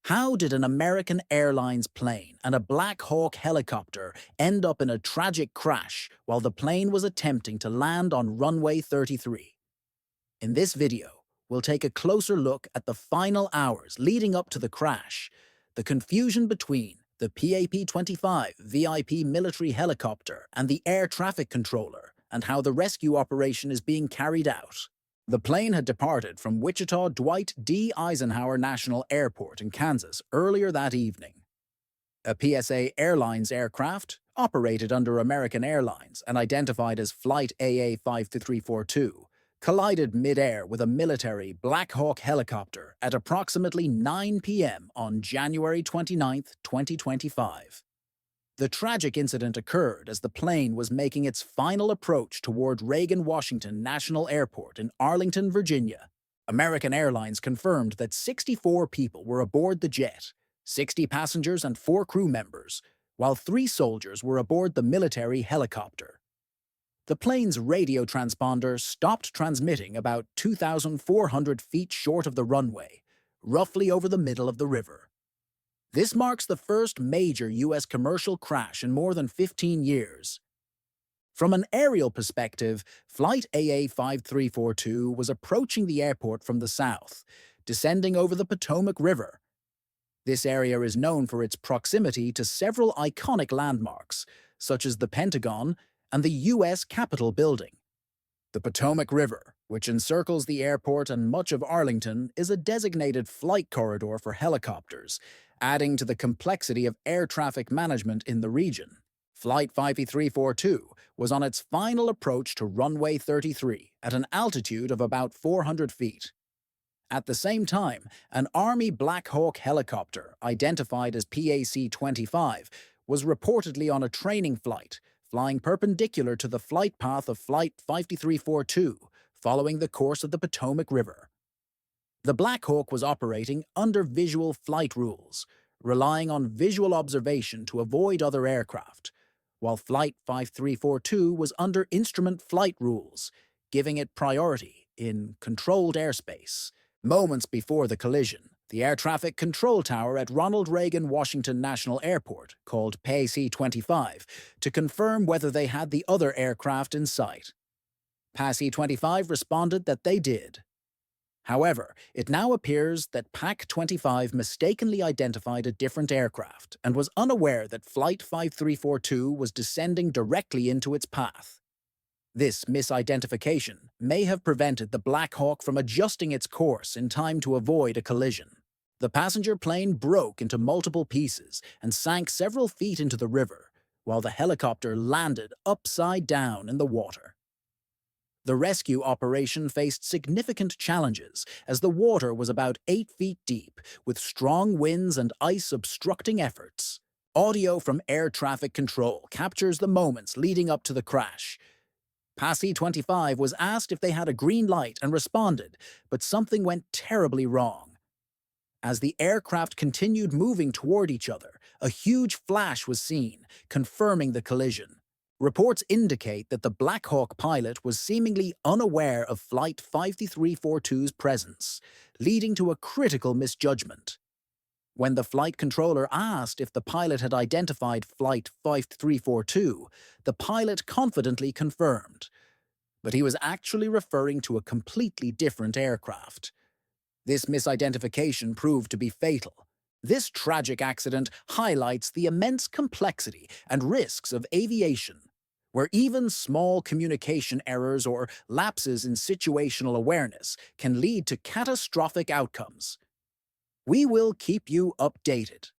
How did an American Airlines plane and a Black Hawk helicopter end up in a tragic crash while the plane was attempting to land on runway 33? In this video, we'll take a closer look at the final hours leading up to the crash, the confusion between the PAP-25 VIP military helicopter and the air traffic controller, and how the rescue operation is being carried out. The plane had departed from Wichita Dwight D. Eisenhower National Airport in Kansas earlier that evening. A PSA Airlines aircraft, operated under American Airlines and identified as Flight AA5342, collided mid-air with a military Black Hawk helicopter at approximately 9 p.m. on January 29, 2025. The tragic incident occurred as the plane was making its final approach toward Reagan-Washington National Airport in Arlington, Virginia. American Airlines confirmed that 64 people were aboard the jet, 60 passengers and 4 crew members, while 3 soldiers were aboard the military helicopter. The plane's radio transponder stopped transmitting about 2,400 feet short of the runway, roughly over the middle of the river. This marks the first major U.S. commercial crash in more than 15 years. From an aerial perspective, Flight AA5342 was approaching the airport from the south, descending over the Potomac River. This area is known for its proximity to several iconic landmarks, such as the Pentagon and the U.S. Capitol Building. The Potomac River, which encircles the airport and much of Arlington, is a designated flight corridor for helicopters, adding to the complexity of air traffic management in the region. Flight 5342 was on its final approach to runway 33 at an altitude of about 400 feet. At the same time, an Army Black Hawk helicopter, identified as PAC-25, was reportedly on a training flight, flying perpendicular to the flight path of Flight 5342, following the course of the Potomac River. The Black Hawk was operating under visual flight rules, relying on visual observation to avoid other aircraft, while Flight 5342 was under instrument flight rules, giving it priority in controlled airspace. Moments before the collision, the air traffic control tower at Ronald Reagan Washington National Airport called PAC-25 to confirm whether they had the other aircraft in sight. PAC-25 responded that they did. However, it now appears that PAC-25 mistakenly identified a different aircraft and was unaware that Flight 5342 was descending directly into its path. This misidentification may have prevented the Black Hawk from adjusting its course in time to avoid a collision. The passenger plane broke into multiple pieces and sank several feet into the river, while the helicopter landed upside down in the water. The rescue operation faced significant challenges as the water was about 8 feet deep, with strong winds and ice obstructing efforts. Audio from air traffic control captures the moments leading up to the crash. PAC-25 was asked if they had a green light and responded, but something went terribly wrong. As the aircraft continued moving toward each other, a huge flash was seen, confirming the collision. Reports indicate that the Black Hawk pilot was seemingly unaware of Flight 5342's presence, leading to a critical misjudgment. When the flight controller asked if the pilot had identified Flight 5342, the pilot confidently confirmed, but he was actually referring to a completely different aircraft. This misidentification proved to be fatal. This tragic accident highlights the immense complexity and risks of aviation, where even small communication errors or lapses in situational awareness can lead to catastrophic outcomes. We will keep you updated.